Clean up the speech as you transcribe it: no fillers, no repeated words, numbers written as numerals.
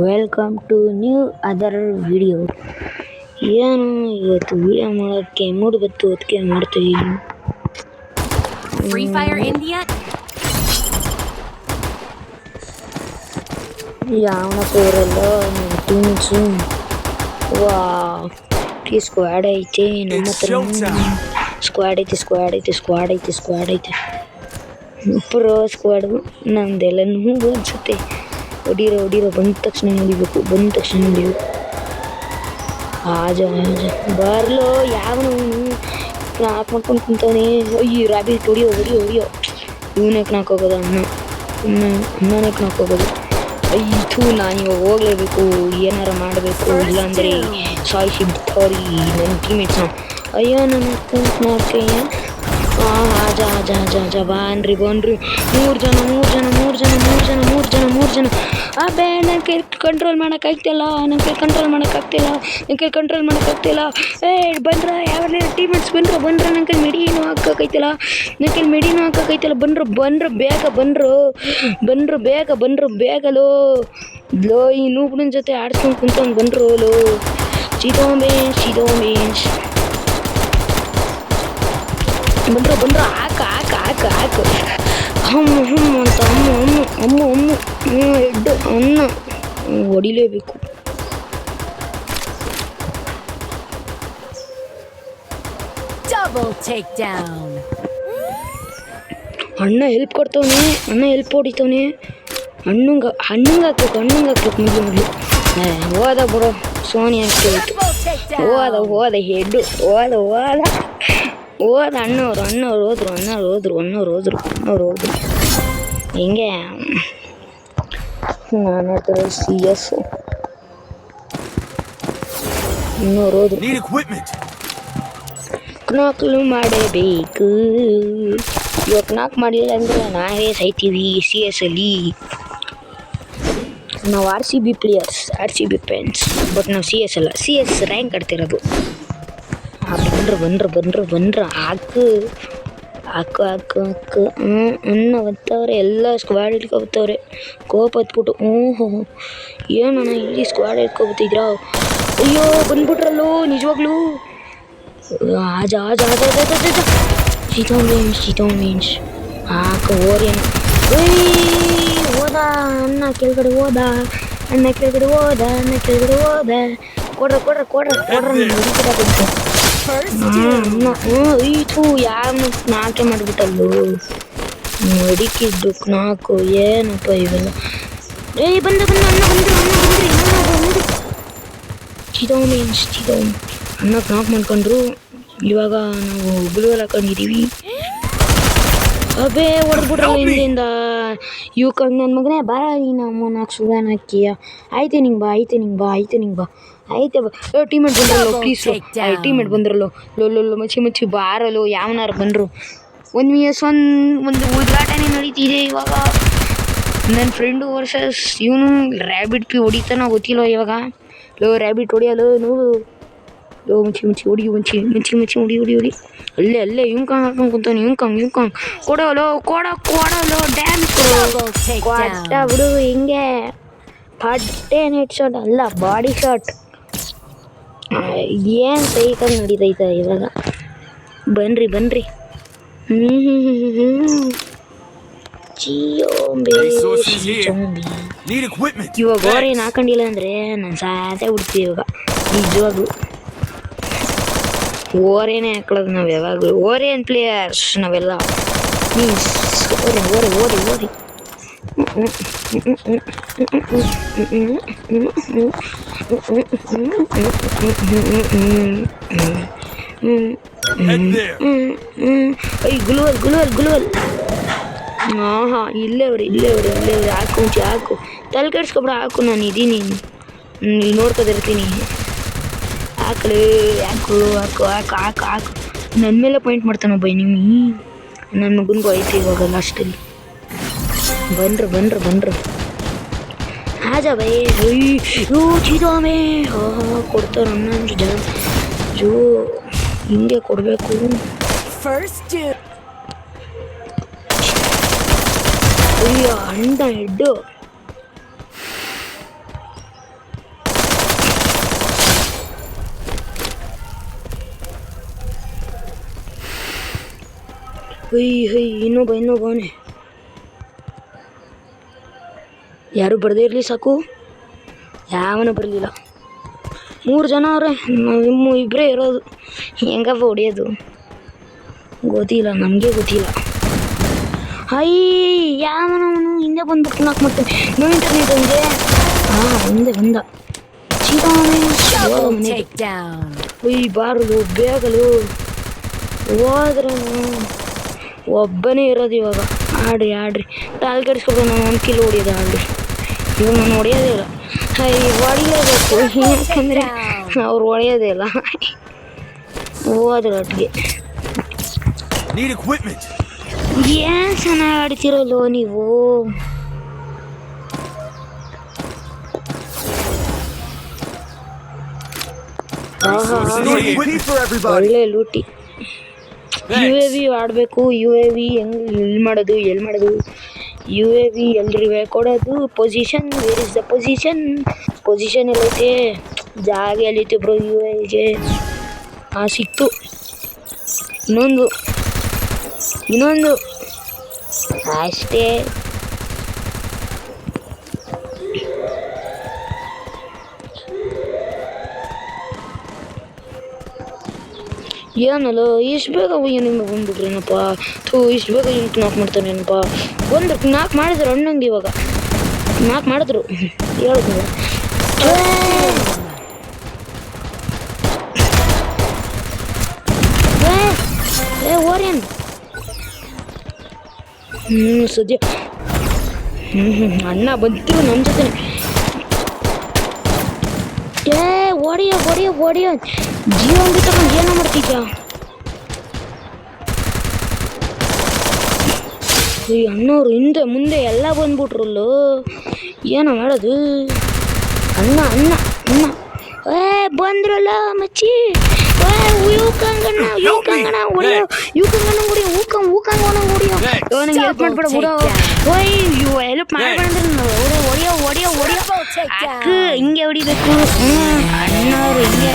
Welcome to new other video. ಏನು ಇವತ್ತು video ಮಾಡೋಕ್ಕೆ ಮೂಡ್ ಬತ್ತು, ಅದಕ್ಕೆ ಮಾಡ್ತೀವಿ. Free Fire India. ಯಾವನಪ್ಪ ಇವರೆಲ್ಲ ನನ್ನ ಟೀಮ್ಸು. ವಾ ಸ್ಕ್ವಾಡ್ ಐತೆ, ನಮ್ಮ ಹತ್ರ ಸ್ಕ್ವಾಡ್ ಐತೆ ಪ್ರೋ ಸ್ಕ್ವಾಡು. ನಮ್ದೆಲ್ಲ ಅನ್ಸುತ್ತೆ. ಹೊಡಿರೋ ಬಂದ ತಕ್ಷಣ ನೋಡಿಬೇಕು. ಆಜ ಬರ್ಲೋ ಯಾವನು ಕ್ನಾಕ್ ಮಾಡ್ಕೊಂಡು ಕುಂತವನೇ. ಅಯ್ಯೋ ರಾಬಿಟ್ ಹೊಡಿಯೋ. ಇವನೇ ಕ್ನಾಕ್ ಹೋಗೋದು, ಅಣ್ಣನೇ ಕ್ನಾಕ್ ಹೋಗೋದು. ಅಯ್ಯೂ ನಾನು ಇವಾಗ ಹೋಗ್ಲೇಬೇಕು, ಏನಾರ ಮಾಡಬೇಕು, ಇಲ್ಲಾಂದರೆ ಸಾಯಿಸಿ ಬಿಡ್ತಾವ್ರಿ ನನ್ನ ಟೀಮೇಟ್ಸ್ನ. ಅಯ್ಯೋ ನನ್ನ ಕ್ನಾಕೆ. ಆಜ ಬನ್ರಿ ಮೂರು ಜನ. ಅಬ್ಬೇ ನನ್ನ ಕೈ ಕಂಟ್ರೋಲ್ ಮಾಡೋಕ್ಕಾಗ್ತಿಲ್ಲ. ಏ ಬಂದ್ರ ಯಾವೆಲ್ಲ ಟೀಮೇಟ್ಸ್ ಬಂದ್ರ ನನ್ನ ಕೈ ಮೆಡಿನೂ ಹಾಕೋಕೈತಿಲ್ಲ. ಬೇಗಲೋ ಲೋ. ಈ ನೂಬ್ನ ಜೊತೆ ಆಡ್ಸ್ಕೊಂಡು ಕುಂತ್ಕೊಂಡು ಬಂದ್ರು ಲೋ. ಸಿದೋಮೇಶ್ ಬಂದ್ರು ಹಾಕು ಹಮ್ಮು ಅಂತ ಅಮ್ಮ ಹೆಡ್ಡು ಅನ್ನ ಹೊಡಿಲೇಬೇಕು. Double takedown. ಅಣ್ಣ ಹೆಲ್ಪ್ ಕೊಡ್ತವನೆ, ಹೆಲ್ಪ್ ಹೊಡಿತವನೆ. ಹಣ್ಣಂಗೆ ಹಾಕ್ಬೇಕು ಮೊದಲು. ಹೋದ ಬಿಡು, ಸೋನಿ ಹಾಕ್ತೋಯ್ತು. ಹೋದ ಹೆಡ್ಡು ಹೋದ ಅಣ್ಣವ್ರು ಹೋದ್ರು. ಹಿಂಗೆ ನಾನು ಹೇಳ್ತಾರೆ CS ಇನ್ನೂರು ಹೋದ್ರು. ಕ್ನಾಕ್ಲು ಮಾಡಬೇಕು. ಇವಾಗ ಕ್ನಾಕ್ ಮಾಡಲಿಲ್ಲ ಅಂದರೆ ನಾವೇ ಸಾಯ್ತೀವಿ CS ಅಲ್ಲಿ. ನಾವು RCB players, RCB fans. But ನಾವು CS ಅಲ್ಲ, CS ರ್ಯಾಂಕ್ ಆಡ್ತಿರೋದು. ಬಂದ್ರ ಹಾಕು ಅನ್ನ ಬತ್ತವ್ರೆ. ಎಲ್ಲ ಸ್ಕ್ವಾಡ್ ಹಿಡ್ಕೊಬತ್ತವ್ರೆ. ಕೋಪ ಹತ್ಬಿಟ್ಟು ಏನಣ್ಣ ಇಲ್ಲಿ ಸ್ಕ್ವಾಡ್ ಹಿಡ್ಕೊಬತ್ತಿದ್ರಾ? ಅಯ್ಯೋ ಬಂದ್ಬಿಟ್ರಲ್ಲೋ ನಿಜವಾಗ್ಲೂ. ಆಜ ಸಿದೋಮೇಶ್ ಹಾಕ ಓರೇನು. ಹೋದ ಅಣ್ಣ ಕೆಳಗಡೆ ಹೋದ. ಕೊಡ್ರ ಈತು ಯಾರು ನಾಕೆ ಮಾಡಿಬಿಟ್ಟಲ್ಲು. ಅಡಿಕಿದ್ದು ನಾಲ್ಕು ಏನಪ್ಪ ಇವೆಲ್ಲ. ಬಂದ ಅಣ್ಣ ಬಂದ್ರಿ ಸಿದೋಮೇಶ್ ಅಣ್ಣ ನಾಕ್ ಮಾಡ್ಕೊಂಡ್ರು. ಇವಾಗ ನಾವು ಗುಳುವಲ್ ಹಾಕೊಂಡಿದ್ದೀವಿ. ಅಬೇ ಹೊಡೆದ್ಬಿಟ್ರಲ್ಲ ಹಿಂದಿಂದ. ಇವಕ್ಕ ನನ್ನ ಮಗನೇ ಬಾರ ನೀನು ಅಮ್ಮ ನಾಲ್ಕು ಸುಳ್ಳು ಹಾಕಿಯ. ಐತೆ ನಿಂಗೆ ಬಾ ಐತೆ ಬಾ. ಟೀಮೇಟ್ ಬಂದ್ರಲ್ಲೋ ಪ್ಲೀಸ್. ಟೀಮೇಟ್ ಬಂದ್ರಲ್ಲೋ ಲೋ ಮಚ್ಚಿ ಬಾರಲ್ಲೋ. ಯಾವನಾರು ಬಂದರು. ಒಂದು ಉದ್ಘಾಟನೆ ನಡೀತಿದೆ ಇವಾಗ. ನನ್ನ ಫ್ರೆಂಡು ವರ್ಸಸ್ ಇವನು ರ್ಯಾಬಿಟ್ ಹೊಡಿತಾನೋ ಗೊತ್ತಿಲ್ಲ ಇವಾಗ. ಲೋ ರ್ಯಾಬಿಟ್ ಹೊಡಿಯಲ್ಲೋ ನೋವು. ಲೋ ಮುಂಚಿ ಹೊಡಿ ಹೊಡಿ. ಅಲ್ಲೇ ಇವ್ಕ ಹಾಕೊಂಡು ಕುಂತಾನೆ. ಇವ್ಕ ಕೊಡೋಲೋ ಡ್ಯಾನ್ಸ್ ಕೊಟ್ಟ ಬಿಡು. ಹಿಂಗೆ ಪಟ್ಟೇನು ಹೆಡ್ ಶಾಟ್ ಅಲ್ಲ, ಬಾಡಿ ಶಾಟ್. ಏನು ಸೈಕಲ್ ನಡೀತೈತೆ ಇವಾಗ. ಬನ್ರಿ ಇವಾಗ ಓರೇನು ಹಾಕೊಂಡಿಲ್ಲ ಅಂದರೆ ನಾನು ಸಾತೆ ಬಿಡ್ತೀವಿ ಇವಾಗ. ನಿಜವಾಗ್ಲು ಓರೇನೇ ಹಾಕೊಳ್ಳೋದು ನಾವು ಯಾವಾಗಲೂ. ಓರೇನ್ ಪ್ಲೇಯರ್ಸ್ ನಾವೆಲ್ಲ. ಮೀನ್ಸ್ ಓರಿ ಗುಳುವಲ್. ಇಲ್ಲೇ ಅವ್ರಿ ಹಾಕು. ತಲೆ ಕೆಡ್ಸ್ಕೊಬಿಡ. ಹಾಕು, ನಾನು ಇದ್ದೀನಿ, ನೋಡ್ಕೋದಿರ್ತೀನಿ. ಹಾಕು. ನನ್ನ ಮೇಲೆ ಪಾಯಿಂಟ್ ಮಾಡ್ತಾನೊಬ್ಬ ನಿಮ್ಮಿ. ನನ್ನ ಮಗನಿಗೂ ಐತೆ ಇವಾಗ ಲಾಸ್ಟಲ್ಲಿ. ಬಂದ್ರು ಆಜಾ ಬೈ. ಅಯ್ಯೋ ಚಿದೋಮೆ ಕೊಡ್ತಾರೆ ಅನ್ನೊಂದು ಜನ. ಹಿಂಗೆ ಕೊಡಬೇಕು. ಅಯ್ಯೋ ಅಂಡ ಹೆಡ್ಡು. ಇನ್ನೊಬ್ಬ ಅವನೇ. ಯಾರು ಬರದೇ ಇರಲಿ ಸಾಕು. ಯಾವನ ಬರಲಿಲ್ಲ. 3 ಜನ ಅವ್ರೆ, ನಾವು ಇಬ್ಬರೇ ಇರೋದು. ಹೆಂಗಪ್ಪ ಹೊಡಿಯೋದು ಗೊತ್ತಿಲ್ಲ, ನಮಗೆ ಗೊತ್ತಿಲ್ಲ. ಯಾವನವನು ಹಿಂದೆ ಬಂದ್ಬಿಟ್ಟು ನಾಲ್ಕು ಮಾಡ್ತಾನೆ. ನೋ ಇಂಟರ್ನೆಟ್ ಅವನಿಗೆ. ಹಿಂದೆ ಬಂದ Double takedown. ಬಾರಲು ಬೇಗಲು ಹೋದ್ರೆ ಒಬ್ಬನೇ ಇರೋದು ಇವಾಗ. ಆಡ್ರಿ ತಾಲ್ ಕೆಡಿಸ್ಕೊಬೇಕು. ನಾನು 1 ಕಿಲೋ ಹೊಡಿಯೋದು ಆಡ್ರಿ. ಇವಾಗ ನಾನು ಹೊಡೆಯೋದೇ ಇಲ್ಲ. ಹೊಡಿಲೇಬೇಕು, ಯಾಕಂದರೆ ಅವ್ರು ಹೊಡೆಯೋದೇ ಇಲ್ಲ. ಹೋದ್ರೆ ಒಟ್ಟಿಗೆ ಏನು ಚೆನ್ನಾಗಿ ಆಡ್ತಿರಲ್ಲೋ ನೀವು. ಒಳ್ಳೆ ಲೂಟಿ. UAV ಆಡಬೇಕು. UAV ಎಲ್ಲಿ ಮಾಡೋದು UAV ಎಲ್ರಿವೆ ಕೊಡೋದು. Position, where is the position ಎಲ್ಲೈತೆ, ಜಾಗ ಎಲ್ಲೈತೆ ಬ್ರೋ UAVಗೆ. ಸಿಕ್ತು. ಇನ್ನೊಂದು ಅಷ್ಟೇ. ಏನಲ್ಲ ಇಷ್ಟು ಬೇಗ ನಿಮಗೆ ಬಂದ್ಬಿಟ್ರೇನಪ್ಪ. ಇಷ್ಟು ಬೇಗ ಏನಕ್ಕೆ ನಾಲ್ಕು ಮಾಡ್ತಾನೇನಪ್ಪ. ಬಂದ್ರು 4 ಮಾಡಿದ್ರು ಅಣ್ಣಂಗೆ. ಇವಾಗ 4 ಮಾಡಿದ್ರು ಹೇಳಿದ್ನಲ್ಲ. ಓರೇನು ಸದ್ಯ ಅಣ್ಣ ಬಂತು ನಮ್ಮ ಜೊತೆ. ಹೊಡಿಯೋ ಜೀವ ತಗೊಂಡು ಏನೋ ಮಾಡ್ತಿದ್ದ. ಈ ಅಣ್ಣವ್ರು ಹಿಂದೆ ಮುಂದೆ ಎಲ್ಲ ಬಂದ್ಬಿಟ್ರಲ್ಲೋ. ಏನೋ ಮಾಡೋದು. ಅಣ್ಣ ಬಂದ್ರಲ್ಲ ಮಚ್ಚಿ. ಯೂಕಂಗಣ್ಣ ಹೊಡಿಯೋ. ನಂಗೆ ಹೆಲ್ಪ್ ಮಾಡ್ಬೇಡ ಬಿಡೋ. ಹೆಲ್ಪ್ ಮಾಡ್ಬೇಡ ಹೊಡಿಯೋ. ಹಿಂಗೆ ಹೊಡಿಬೇಕು. ಅಣ್ಣವ್ರು ಹಿಂಗೆ